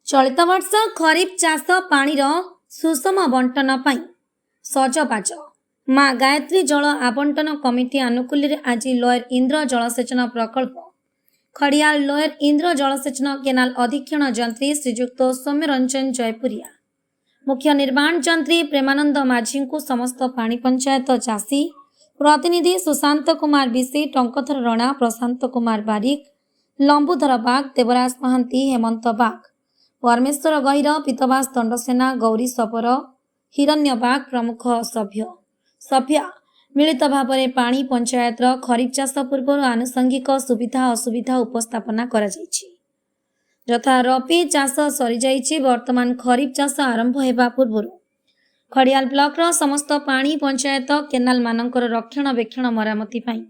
चलित वर्ष खरीफ चाष पाणीर सुषम बंटन पाई सजबाज माँ गायत्री जल आबंटन कमिटी आनुकूल्य आज लोयर इंद्र जलसेचन प्रकल्प खड़ियाल लोयर इंद्र जलसेचन केनाल अधीक्षण जंत्री श्रीजुक्त सौम्य रंजन जयपुरिया मुख्य निर्माण जंत्री प्रेमानंद माझी को समस्त पानी पंचायत चाषी प्रतिनिधि सुशांत कुमार बिसी टंकधर रणा प्रशांत कुमार बारिक लंबुधर बाग देवराज महांती हेमंत बाग परमेश्वर गहिर पीतवास दंडसेना गौरी सपर हिरण्य बाग प्रमुख सभ्य मिलित भाव में पानी पंचायत खरीफ चाष पूर्व आनुषंगिक सुविधा असुविधा उपस्थापना करा जायछि। यथा रबी चाष सरी जाइछि, वर्तमान खरीफ चाष आरंभ हेबा पूर्व खड़ियाल ब्लॉक समस्त पानी पंचायत केनाल मानकर रक्षणाबेक्षण मरामती पाई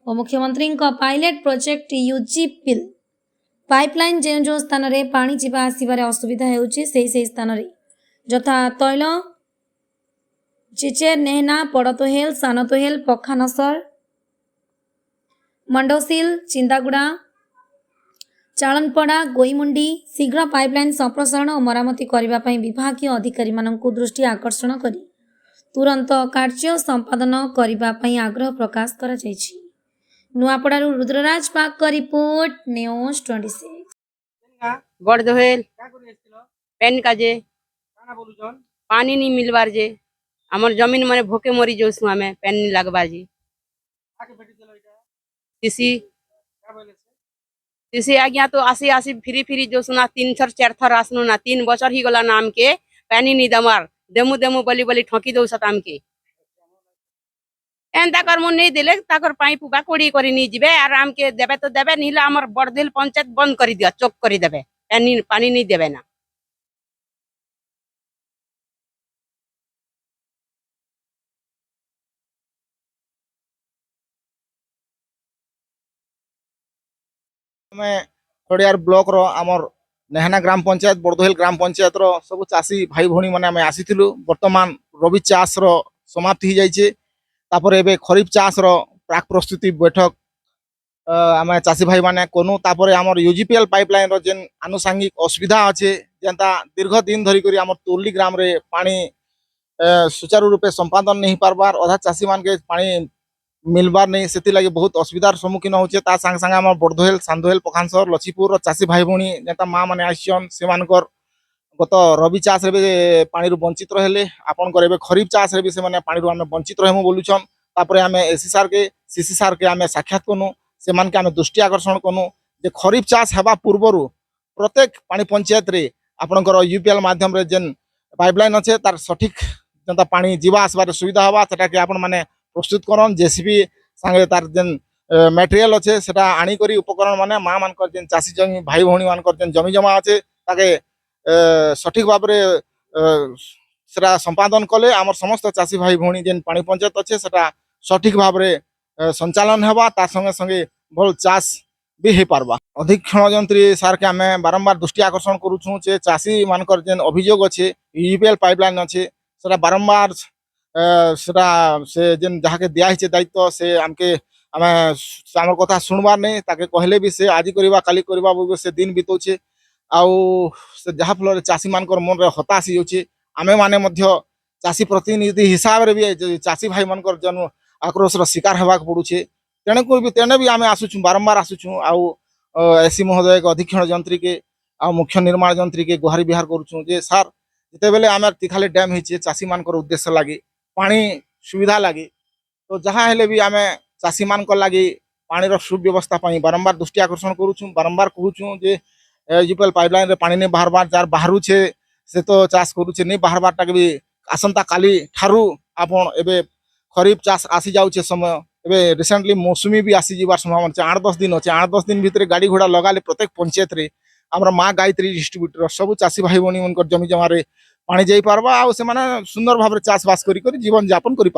और मुख्यमंत्री पायलट प्रोजेक्ट यूजीपीएल पाइपलाइन जो स्थान में पानी जीवा आसबार असुविधा होउछि से स्थान में यथा तैल चिचेर नेहना पड़तोहेल सानतोहेल पखानसर मंडोसिल चिंदागुड़ा चालनपड़ा गोईमुंडी शीघ्र पाइपलाइन संप्रसारण और मरामती करने विभागीय अधिकारी मानक दृष्टि आकर्षण करी तुरंत कार्य संपादन करने आग्रह प्रकाश करा जायछि। नुआपड़ारू रुद्रराज पाक का रिपोर्ट न्यूज 26 बड़दोहेल पेन काजे पानी नहीं मिलवार जे हमर जमीन माने भोके मरी जोसु हमें पेन नहीं लगवार जी सीसी आज्ञा तो आसी आसी फिरी फिरी जो सुना 3 थर 4 थर आसनु ना 3 बছর ही गला नाम के पानी नहीं दमार देमु देमु बली बली ठकी दो सताम के एंता कर्म नहीं दिले ताकर पाइप बाकोड़ी करी नहीं जिबे आराम के देबे तो देबे नीला हमर बड़दिल पंचायत बंद करी दिया चोक करी देबे पानी नहीं देबे ना। खड़ियार ब्लॉक रो आमर नेहना ग्राम पंचायत बड़दोहेल ग्राम पंचायत रो सब चाषी भाई भौणी माने आमे आसीथिलु। वर्तमान रबी चाष रो समाप्ति हो जाइए तापर एबे खरीफ चाष रो प्राक प्रस्तुति बैठक आमे चाषी भाई माने कोनु तापर आमर यूजीपीएल पाइपलाइन रो जेन आनुषंगिक असुविधा अच्छे जेनता दीर्घ दिन धरी करी आमर तुरली ग्राम रे पानी सुचारू रूपे संपादन नहीं पारबार अधा चाषी मान के पानी मिलबार नहीं से लगे बहुत असुविधार सम्मुखीन होचे ता संग संग आम बड़दोहेल सांदोहेल पखानसर लछीपुर चाषी भाई भौणी जेनता माँ माने आइसन से गत रबी चाष रे पानी वंचित रहे आपनकर एबे खरीफ चाष रे भी से माने पानी आमे वंचित रहमु बोलुछन। तापरे आमे एसी सार के सीसी सार के आमे साक्षात कनु से मान के आमे दृष्टि आकर्षण कनु जे खरीफ चाष हेबा पूर्वरु प्रत्येक पानी पंचायत रे आपनकर यूपीएल माध्यम रे जेन पाइपलाइन अच्छे तार सठिक जनता पानी जीवा आसबार सुविधा हवा सेटा के आपन माने प्रस्तुत करन जेसीबी संगे तार जेन मटेरियल अच्छे सेटा आनी करी उपकरण माने माँ मानकर जेन चाषी जमी भाई भौणी मानकर जेन जमी जमा अच्छे ताके सठिक भाव में सेटा संपादन कले आमर समस्त चाषी भाई भौणी जेन पानी पंचायत अच्छे सेटा सठिक भाव में संचालन हेबा तार संगे संगे भल चाष भी हो पारबा। अधीक्षण जंत्री सार के आमे बारंबार दृष्टि आकर्षण करूछु जे चाषी मानकर जेन अभियोग अच्छे यूपीएल पाइपलाइन अच्छे सेटा बारंबार सेटा से जेन जहाँ के दिया दायित्व से आमके आमे आमर कथा सुनबार नहीं ताके कहले भी से आज करवा काली करवा से दिन बीतौछे आउ से जहाँ फल चाषी मानकर मन रे हताश होचे आमे माने मध्य चाषी प्रतिनिधि हिसाब रे भी चाषी भाई मानकर जन आक्रोश शिकार हेबाक पड़ुछे तेने भी आमे आसुछु बारंबार आसुछु आउ एसी महोदय के अधीक्षण जंत्री के आ मुख्य निर्माण जंत्री के गुहारी बिहार करूछु जे सार जिते बेले आमे तिखाले डैम होइछे चाषी मानकर उद्देश्य लागी पानी सुविधा लगी तो जहाँ हेले भी आमे चाषी मानकर लागी पानी रो सुव्यवस्था पाई बारंबार दृष्टि आकर्षण करूछु बारंबार कहूछु जे यूपीएल पाइपलाइन रे पानी नहीं बाहर जार बाहरु छे से तो चाष करूछे नहीं बाहर टाके भी आसंता काली ठारू आपन एबे खरीफ चाष आसी जाउछे समय एबे रिसेंटली मौसुमी भी आसी जीवार संभावना छे 8-10 दिन अच्छे 8-10 दिन भितर गाड़ी घोड़ा लगाले प्रत्येक पंचायत रे हमरा माँ गायत्री डिस्ट्रीब्यूटर सब चाषी भाई भौणी मनकर जमी जमा रे पानी जाई पारबा आ से माने सुंदर भाव रे चाष बास करी जीवन यापन करी